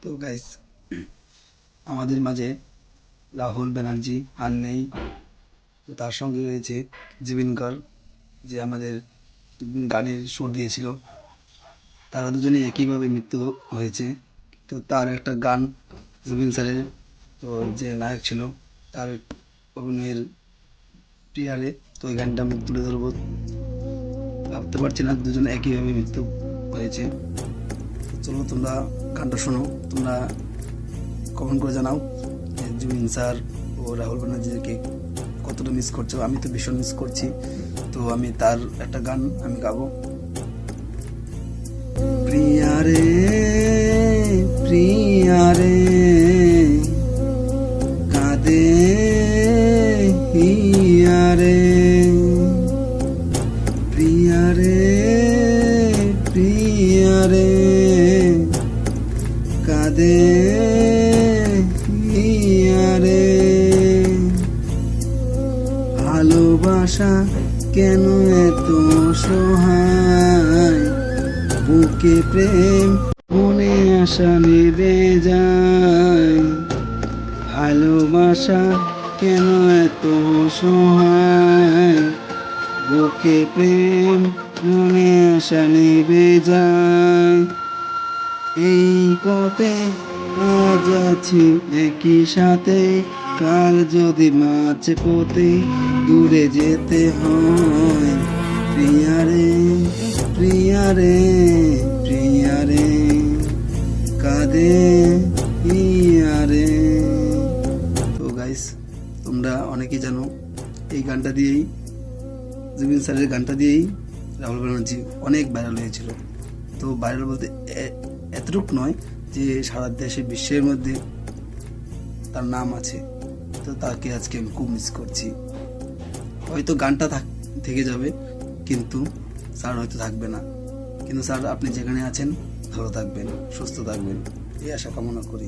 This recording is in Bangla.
তো গাইস, আমাদের মাঝে রাহুল ব্যানার্জি আর নেই। তো তার সঙ্গে রয়েছে জুবিন গার্গ, যে আমাদের গানের সুর দিয়েছিল। তারা দুজনে একইভাবে মৃত্যু হয়েছে। তো তার একটা গান, জুবিন স্যারের, তো যে নায়ক ছিল, তার অভিনয়ের প্রিয়ারে, তো ওই গানটা আমি তুলে ধরবো। ভাবতে পারছি না দুজনে একইভাবে মৃত্যু হয়েছে। তো চলো তোমরা গানটা শোনো, তোমরা কমেন্ট করে জানাও যে জুবিন স্যার ও রাহুল ব্যানার্জিকে কতটা মিস করছো। আমি তো ভীষণ মিস করছি। তো আমি তার একটা গান আমি গাবো। প্রিয়ারে প্রিয়ারে কাঁদে হিয়ারে, প্রিয়ারে প্রিয়ারে কাঁদে হিয়ারে। ভালোবাসা কেন এত সহায়, বুকে প্রেম মনে আশা নেবে যায়। ভালোবাসা কেন এত সহায়, বুকে প্রেম মনে আশা নেবে যায়। এই পথে আজ আছি একই সাথে, কাল যদি মাঝে পথে দূরে যেতে হয়। প্রিয়ারে প্রিয়ারে প্রিয়ারে কাঁদে হিয়ারে। তো গাইস, তোমরা অনেকেই জানো এই গানটা দিয়েই, জুবিন স্যারের গানটা দিয়েই রাহুল ব্যানার্জি অনেক ভাইরাল হয়েছিল। তো ভাইরাল বলতে এতটুক নয়, যে সারা দেশে বিশ্বের মধ্যে তার নাম আছে। তো তাকে আজকে আমি খুব মিস করছি। হয়তো গানটা থেকে যাবে, কিন্তু স্যার হয়তো থাকবে না। কিন্তু স্যার, আপনি যেখানে আছেন ভালো থাকবেন, সুস্থ থাকবেন, এই আশা কামনা করি।